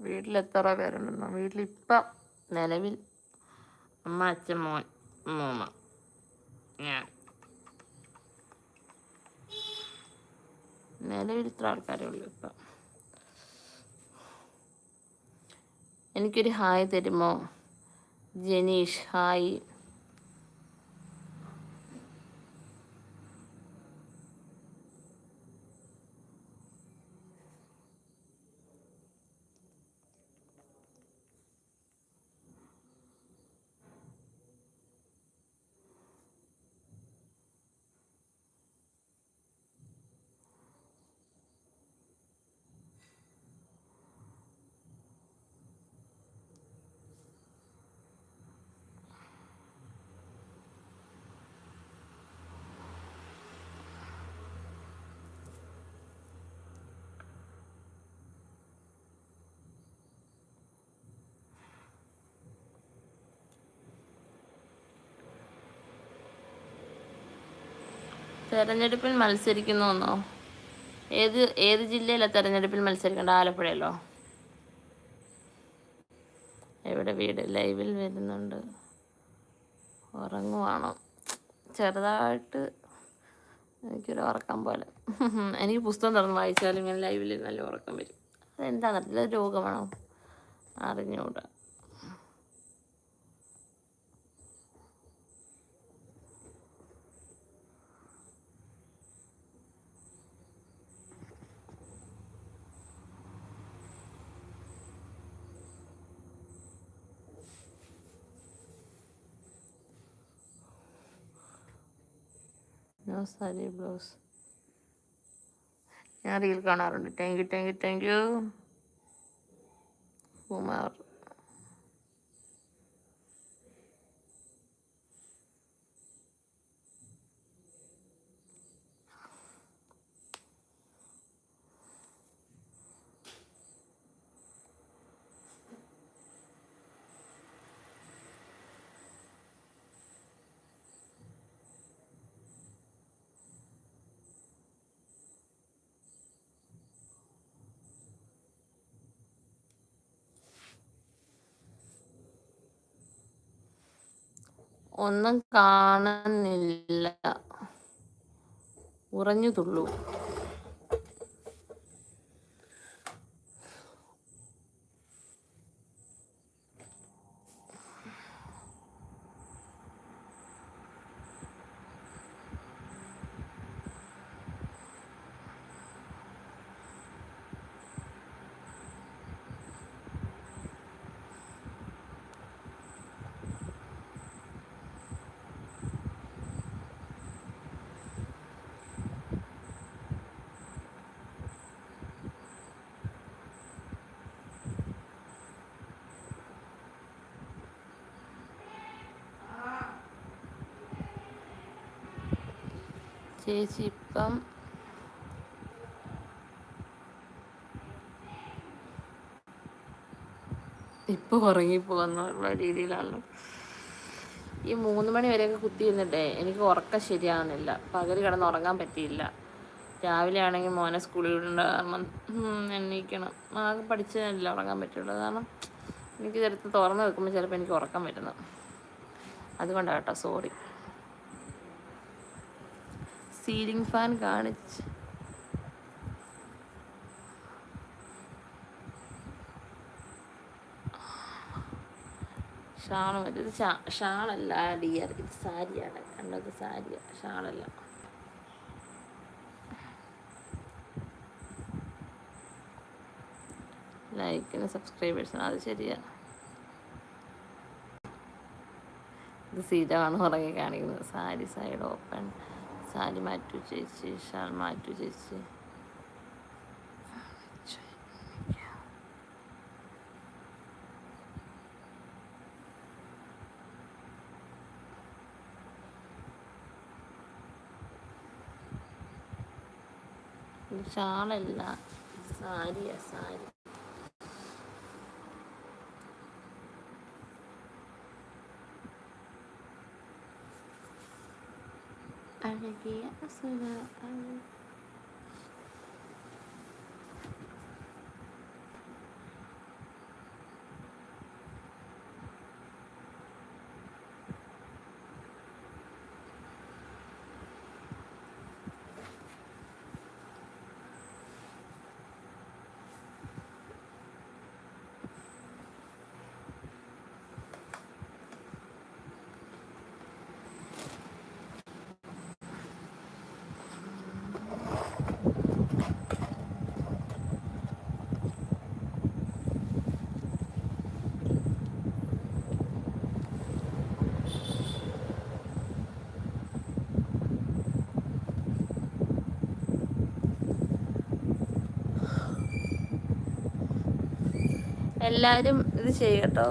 വീട്ടിലെത്ര പേരുണ്ടെന്നോ? വീട്ടിലിപ്പം നിലവിൽ അമ്മ, അച്ഛൻ, മോൻ, മൂമ്മ, ഞാൻ. നിലവിൽ ഇത്ര ആൾക്കാരേ ഉള്ളൂ ഇപ്പം. എനിക്കൊരു ഹായ് തരുമോ? ജനീഷ് ഹായ്. തെരഞ്ഞെടുപ്പിൽ മത്സരിക്കുന്നോന്നോ? ഏത് ജില്ലയിലാണ് തെരഞ്ഞെടുപ്പിൽ മത്സരിക്കേണ്ട? ആലപ്പുഴയിലോ? എവിടെ വീട്? ലൈവിൽ വരുന്നുണ്ട്. ഉറങ്ങുവാണോ? ചെറുതായിട്ട് എനിക്കൊരു ഉറക്കം പോലെ. എനിക്ക് പുസ്തകം തുറന്ന് വായിച്ചാലും ഇങ്ങനെ ലൈവിൽ നല്ല ഉറക്കം വരും. അതെന്താണെന്നറിയില്ല, രോഗമാണോ അറിഞ്ഞൂടാ. No sari blouse. ഞാൻ റീൽ കാണാറുണ്ട്. Thank you Kumar. ഒന്നും കാണുന്നില്ല, ഉറഞ്ഞു തുള്ളൂ. ചേച്ചി ഇപ്പം ഉറങ്ങിപ്പോകുന്നുള്ള രീതിയിലാണ്. ഈ 3 മണി വരെയൊക്കെ കുത്തിയിരുന്നിട്ടേ എനിക്ക് ഉറക്കം ശരിയാകുന്നില്ല. പകൽ കിടന്ന് ഉറങ്ങാൻ പറ്റിയില്ല. രാവിലെ ആണെങ്കിൽ മോനെ സ്കൂളിൽ വിടേണ്ട കാരണം എണീക്കണം. ആകെ പഠിച്ചതല്ല ഉറങ്ങാൻ പറ്റുള്ളൂ. കാരണം എനിക്ക് ചിലപ്പോൾ തുറന്ന് വെക്കുമ്പോൾ ചിലപ്പോൾ എനിക്ക് ഉറക്കം വരുന്നു. അതുകൊണ്ടാണ് കേട്ടോ, സോറി. സീലിംഗ് ഫാൻ കാണിച്ച് ഷാള് മതി. ഇത് ഷാളല്ല ഡിയർ, ഇത് സാരിയാണ്. കണ്ടത് സാരിയാണ്, ഷാളല്ല. ലൈക്കിന് സബ്സ്ക്രൈബേഴ്സിന് അത് ശരിയാ. ഇത് സീതമാണ് ഉറങ്ങി കാണിക്കുന്നത്. Sari side open. സാരി മാറ്റു ചേച്ചി, ഷാൾ മാറ്റു ചേച്ചി. ഷാളല്ല, സാരിയാ സാരി. അഴകിയ അസുര എല്ലാവരും ഇത് ചെയ്യട്ടോ.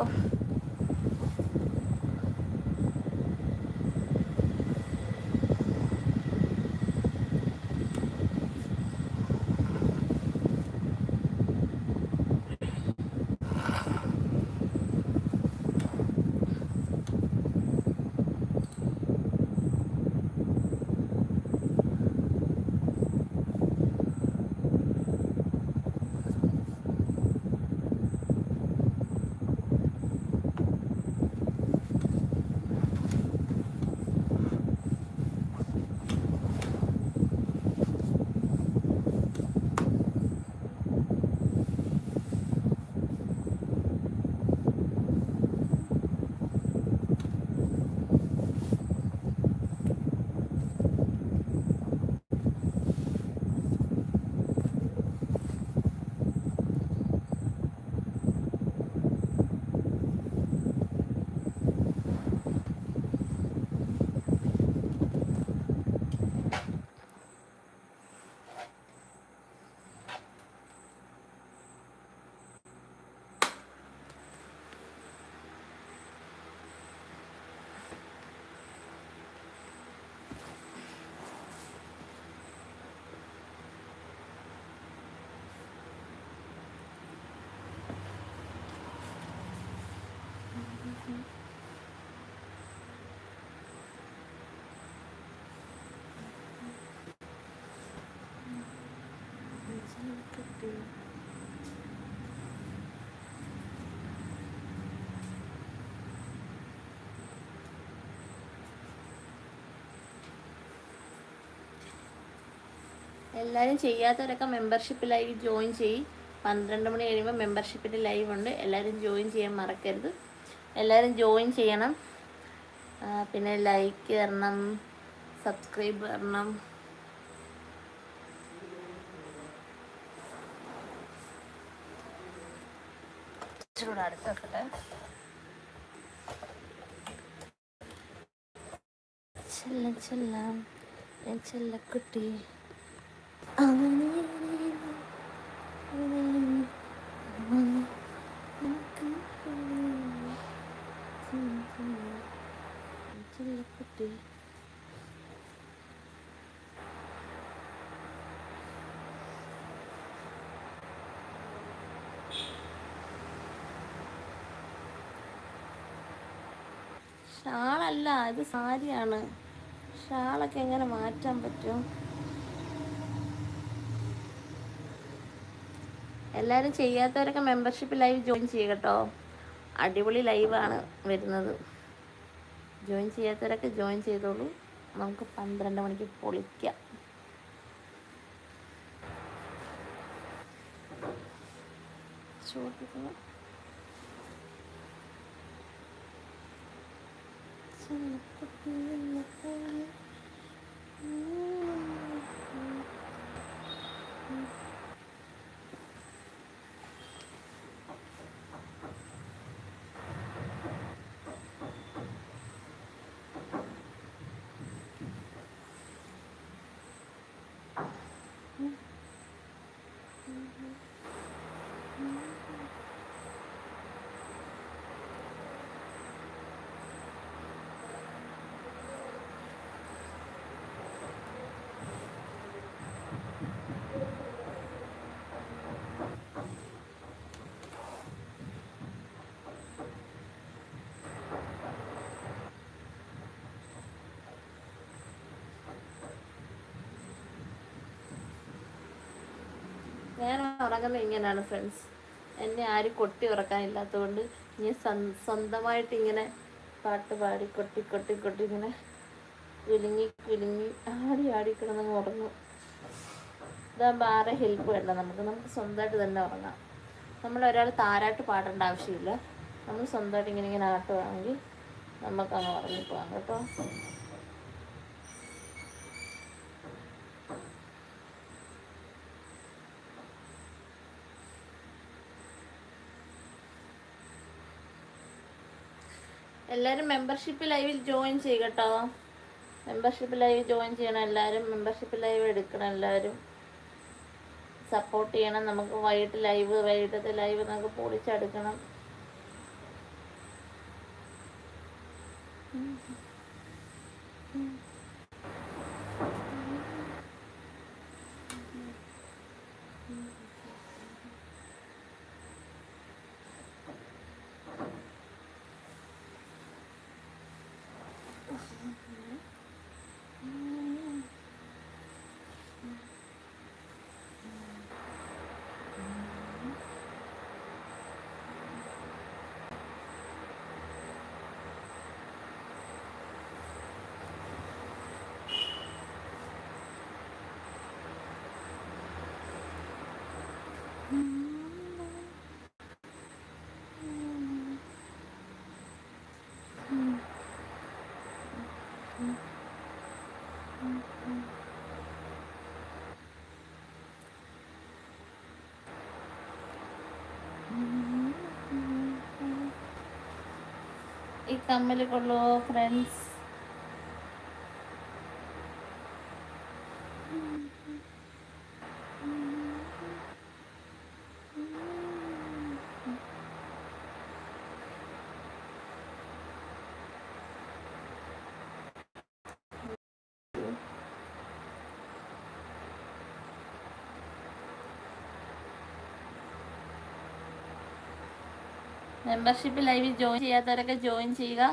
എല്ലാവരും ചെയ്യാത്തവരൊക്കെ മെമ്പർഷിപ്പ് ലൈവ് ജോയിൻ ചെയ്യും. 12 മണി കഴിയുമ്പോൾ മെമ്പർഷിപ്പിൻ്റെ ലൈവ് ഉണ്ട്. എല്ലാവരും ജോയിൻ ചെയ്യാൻ മറക്കരുത്. എല്ലാവരും ജോയിൻ ചെയ്യണം. പിന്നെ ലൈക്ക് തരണം, സബ്സ്ക്രൈബ് തരണം. ഇച്ചിരൂടെ അടുത്ത് വെക്കട്ടെ. ചെല്ലക്കുട്ടി ചെല്ലക്കുട്ടി ഷാളല്ല, ഇത് സാരിയാണ്. ഷാളൊക്കെ എങ്ങനെ മാറ്റാൻ പറ്റും? എല്ലാവരും ചെയ്യാത്തവരൊക്കെ മെമ്പർഷിപ്പ് ലൈവ് ജോയിൻ ചെയ്യുക കേട്ടോ. അടിപൊളി ലൈവാണ് വരുന്നത്. ജോയിൻ ചെയ്യാത്തവരൊക്കെ ജോയിൻ ചെയ്തോളൂ. നമുക്ക് 12 മണിക്ക് പൊളിക്കാം. ചോദിക്കുന്നു ഉറങ്ങുന്നത് ഇങ്ങനെയാണ് ഫ്രണ്ട്സ്. എന്നെ ആരും കൊട്ടി ഉറക്കാനില്ലാത്തതുകൊണ്ട് ഞാൻ സ്വന്തമായിട്ട് ഇങ്ങനെ പാട്ട് പാടി കൊട്ടി കൊട്ടി കൊട്ടി ഇങ്ങനെ കുലുങ്ങി കുലുങ്ങി ആടി ആടി കിടന്നങ്ങ് ഉറങ്ങും. ഇതാകുമ്പോൾ ആരെ ഹെൽപ്പ് വേണ്ട, നമുക്ക് സ്വന്തമായിട്ട് തന്നെ ഉറങ്ങാം. നമ്മളൊരാൾ താരാട്ട് പാടേണ്ട ആവശ്യമില്ല. നമ്മൾ സ്വന്തമായിട്ട് ഇങ്ങനെ ഇങ്ങനെ ആട്ടുവാണെങ്കിൽ നമുക്കങ്ങ് ഉറങ്ങിപ്പോകാം കേട്ടോ. എല്ലാവരും മെമ്പർഷിപ്പ് ലൈവിൽ ജോയിൻ ചെയ്യുക കേട്ടോ. മെമ്പർഷിപ്പ് ലൈവ് ജോയിൻ ചെയ്യണം എല്ലാവരും. മെമ്പർഷിപ്പ് ലൈവ് എടുക്കണം എല്ലാവരും. സപ്പോർട്ട് ചെയ്യണം. നമുക്ക് വൈകിട്ടത്തെ ലൈവ് നമുക്ക് പൊളിച്ചെടുക്കണം. ഈ കമ്മൽ കൊള്ളുമോ ഫ്രണ്ട്സ്? മെമ്പർഷിപ്പ് ലൈവിൽ ജോയിൻ ചെയ്യാത്തവരൊക്കെ ജോയിൻ ചെയ്യുക.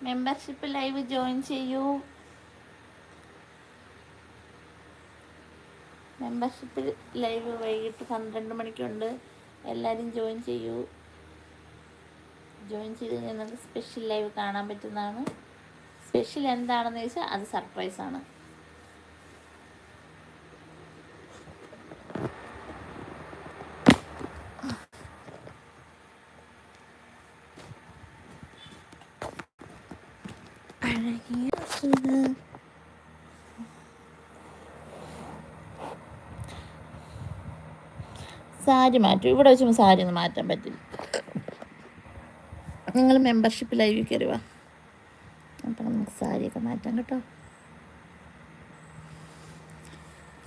മെമ്പർഷിപ്പ് ലൈവ് ജോയിൻ ചെയ്യൂ. മെമ്പർഷിപ്പ് ലൈവ് വൈകിട്ട് 12 മണിക്കുണ്ട്. എല്ലാവരും ജോയിൻ ചെയ്യൂ. ജോയിൻ ചെയ്ത് കഴിഞ്ഞാൽ നമുക്ക് സ്പെഷ്യൽ ലൈവ് കാണാൻ പറ്റുന്നതാണ്. സ്പെഷ്യൽ എന്താണെന്ന് ചോദിച്ചാൽ അത് സർപ്രൈസാണ്. സാരി മാറ്റും. ഇവിടെ വെച്ചുമ്പോൾ സാരി ഒന്നും മാറ്റാൻ പറ്റില്ല. നിങ്ങൾ മെമ്പർഷിപ്പ് ലൈവിൽ കയറി വാ, അപ്പം നമുക്ക് സാരിയൊക്കെ മാറ്റാം കേട്ടോ.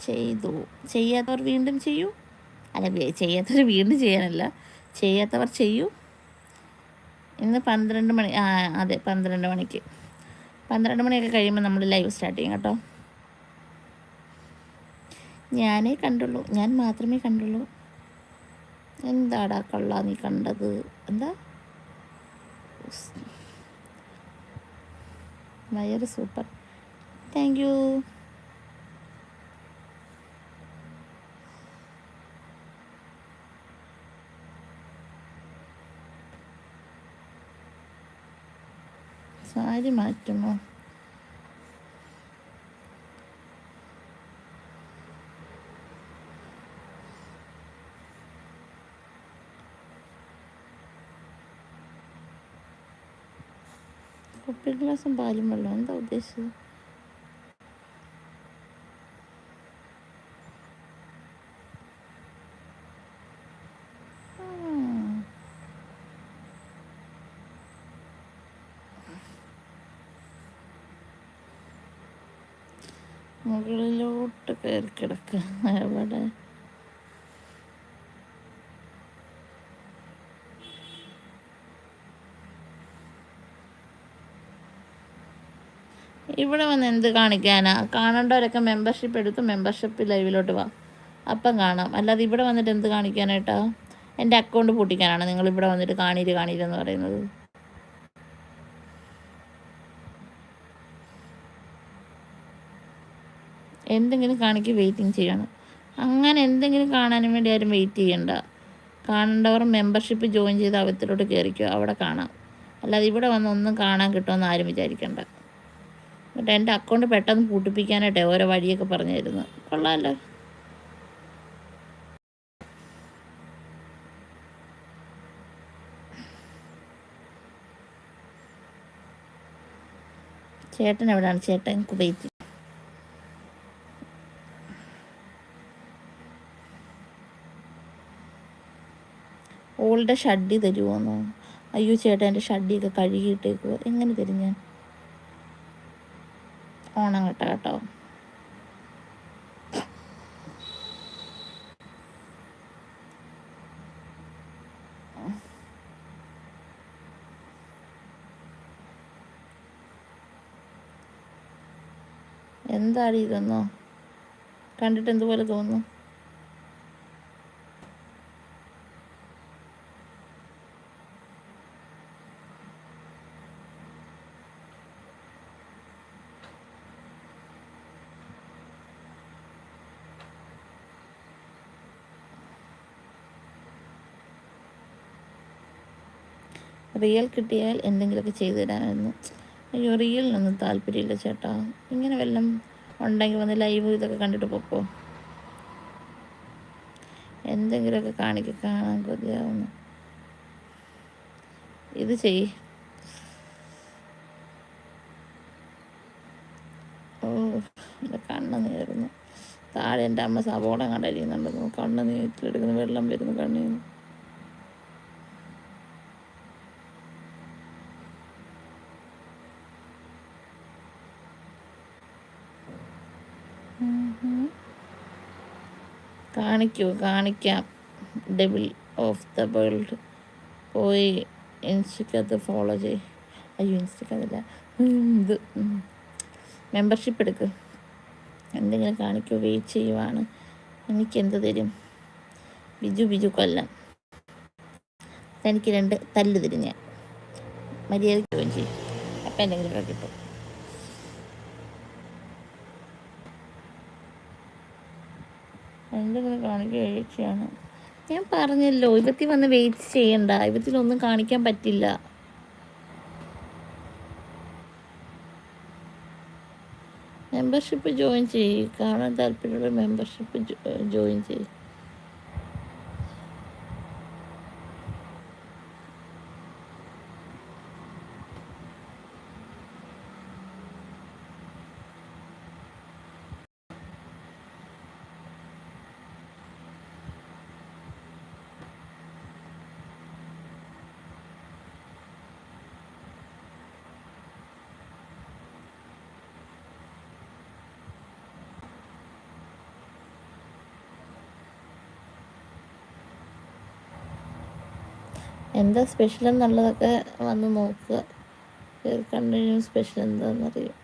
ചെയ്തു. ചെയ്യാത്തവർ വീണ്ടും ചെയ്യൂ. അല്ല, ചെയ്യാത്തവർ വീണ്ടും ചെയ്യാനല്ല, ചെയ്യാത്തവർ ചെയ്യൂ. ഇന്ന് 12 മണി, അതെ 12 മണിക്ക്, 12 മണിയൊക്കെ കഴിയുമ്പോൾ നമ്മൾ ലൈവ് സ്റ്റാർട്ട് ചെയ്യും കേട്ടോ. ഞാനേ കണ്ടുള്ളൂ, ഞാൻ മാത്രമേ കണ്ടുള്ളൂ. എന്താടാ കള്ള നീ കണ്ടത്? എന്താ വയറ് സൂപ്പർ, താങ്ക് യു. സാരി മാറ്റുമോ? കുപ്പി ഗ്ലാസും പാലും വെള്ളം, എന്താ ഉദ്ദേശിച്ചത്? മുകളിലോട്ട് കയറി കിടക്കുക എവിടെ? ഇവിടെ വന്ന് എന്ത് കാണിക്കാനാ? കാണേണ്ടവരൊക്കെ മെമ്പർഷിപ്പ് എടുത്ത് മെമ്പർഷിപ്പ് ലൈവിലോട്ട് വാ, അപ്പം കാണാം. അല്ലാതെ ഇവിടെ വന്നിട്ട് എന്ത് കാണിക്കാനായിട്ടാ? എൻ്റെ അക്കൗണ്ട് പൂട്ടിക്കാനാണ് നിങ്ങൾ ഇവിടെ വന്നിട്ട് കാണീരെന്ന് പറയുന്നത്? എന്തെങ്കിലും കാണിക്ക് വെയിറ്റിംഗ് ചെയ്യണം. അങ്ങനെ എന്തെങ്കിലും കാണാനും വേണ്ടി ആരും വെയിറ്റ് ചെയ്യണ്ട. കാണേണ്ടവർ മെമ്പർഷിപ്പ് ജോയിൻ ചെയ്ത് അവത്തിലോട്ട് കയറിക്കോ, അവിടെ കാണാം. അല്ലാതെ ഇവിടെ വന്ന് ഒന്നും കാണാൻ കിട്ടുമെന്ന് ആരും വിചാരിക്കണ്ട. എന്നിട്ട് എൻ്റെ അക്കൗണ്ട് പെട്ടെന്ന് പൂട്ടിപ്പിക്കാനായിട്ടേ ഓരോ വഴിയൊക്കെ പറഞ്ഞു തരുന്നു. കൊള്ളാമല്ലോ. ചേട്ടൻ എവിടെയാണ്? ചേട്ടൻ കുവൈറ്റ്. ഓളുടെ ഷഡ്ഡി തരുമോന്നോ? അയ്യോ ചേട്ടാ, എൻ്റെ ഷഡ്ഡിയൊക്കെ കഴുകിയിട്ടേക്കുമോ, എങ്ങനെ തരും ഞാൻ? ഓണം കേട്ടോ. എന്താണ് ഇതെന്നോ? കണ്ടിട്ട് എന്തുപോലെ തോന്നുന്നു? റിയൽ കിട്ടിയാൽ എന്തെങ്കിലുമൊക്കെ ചെയ്തു തരാനായിരുന്നു. അയ്യോ, റിയലിനൊന്നും താല്പര്യമില്ല ചേട്ടാ. ഇങ്ങനെ വല്ലതും ഉണ്ടെങ്കിൽ വന്ന് ലൈവ് ഇതൊക്കെ കണ്ടിട്ട് പോക്കോ. എന്തെങ്കിലുമൊക്കെ കാണാൻ കൊതിയാവുന്നു. ഇത് ചെയ്. ഓ, എൻ്റെ കണ്ണ് നീറുന്നു. താഴെ എൻ്റെ അമ്മ സവോള കണ്ടരിയുന്നുണ്ടെന്നു. കണ്ണ് നീറ്റിലെടുക്കുന്ന വെള്ളം വരുന്നു കണ്ണിൽ നിന്ന്. കാണിക്കാം. ഡെവിൾ ഓഫ് ദ വേൾഡ് പോയി ഇൻസ്റ്റക്കകത്ത് ഫോളോ ചെയ്. അയ്യോ, ഇൻസ്റ്റക്കകത്തല്ല, ഇത് മെമ്പർഷിപ്പ് എടുക്ക്. എന്തെങ്കിലും കാണിക്കൂ. വെയിറ്റ് ചെയ്യുവാണ്. എനിക്കെന്ത് തരും? ബിജു കൊല്ലം. എനിക്ക് 2 തല്ല് തരും. ഞാൻ മര്യാദയ്ക്ക് ജോയിൻ ചെയ്യും. അപ്പം എന്തെങ്കിലുമൊക്കെ കിട്ടും. എന്തെങ്കിലും കാണിക്കുക എഴുതിയാണ്. ഞാൻ പറഞ്ഞല്ലോ, ഇവത്തിൽ വന്ന് വെയിറ്റ് ചെയ്യണ്ട. ഇവത്തിലൊന്നും കാണിക്കാൻ പറ്റില്ല. മെമ്പർഷിപ്പ് ജോയിൻ ചെയ്യും. കാണാൻ താല്പര്യമുള്ള മെമ്പർഷിപ്പ് ജോയിൻ ചെയ്യും. എന്താ സ്പെഷ്യൽ എന്നുള്ളതൊക്കെ വന്ന് നോക്കുക. Continue special എന്താണെന്നറിയും.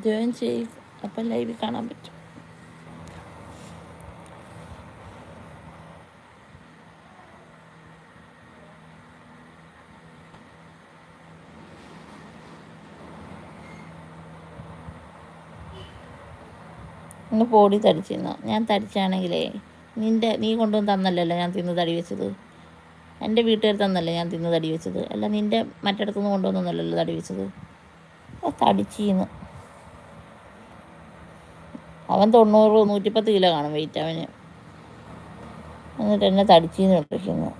ജോയിൻ ചെയ്യും. അപ്പം ലൈവിൽ കാണാൻ പറ്റും. ഒന്ന് പൊടി തടിച്ചിരുന്നു. ഞാൻ തടിച്ചാണെങ്കിലേ നീ കൊണ്ടുവന്ന് തന്നല്ലല്ലോ ഞാൻ തിന്ന് തടി വെച്ചത്. എൻ്റെ വീട്ടുകാർ തന്നല്ലേ ഞാൻ തിന്ന് തടി വെച്ചത്. അല്ല നിൻ്റെ മറ്റിടത്തുനിന്ന് കൊണ്ടുവന്നല്ലോ തടി വെച്ചത്. തടിച്ചീന്ന് അവൻ 90 110 കിലോ കാണും വെയിറ്റ് അവന്. എന്നിട്ട് എന്നെ തടിച്ചീന്ന് വിളിക്കുന്നു.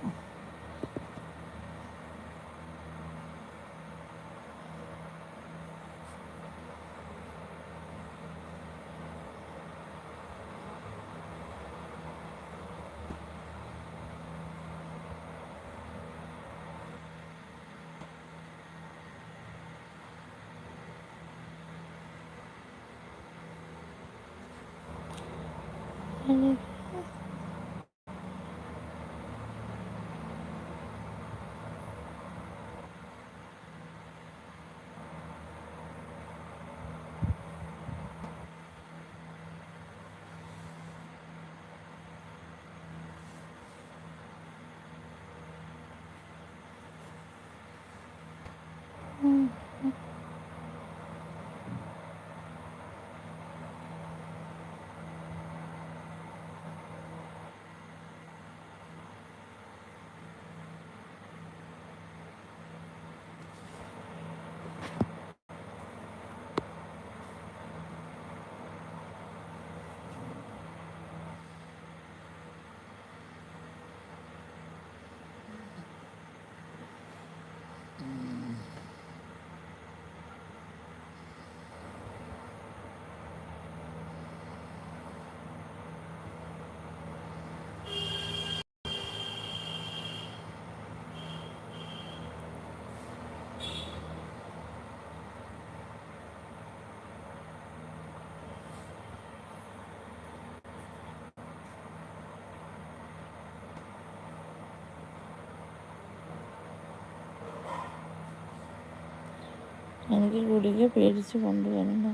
എനിക്ക് ഗുളിക പേടിച്ച് കൊണ്ടുവരണ്ട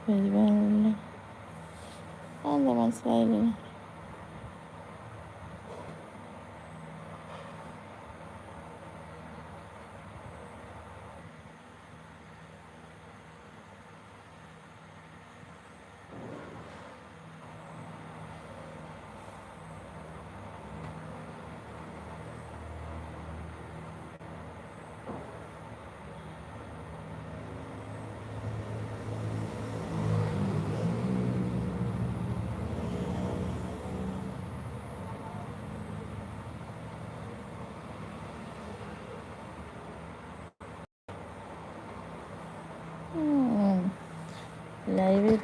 വരുവാനില്ല. അതെന്താ മനസ്സിലായില്ല.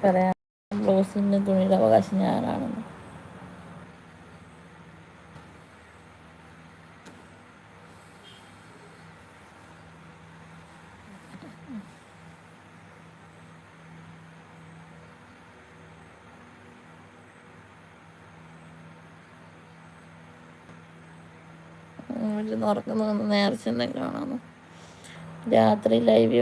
പറയാം ബ്ലൗസിൻ്റെ തുണിയുടെ അവകാശം ഞാനാണെന്ന്. ഉറക്കം നേർച്ച എന്തെങ്കിലും കാണാമോ? രാത്രി ലൈവ്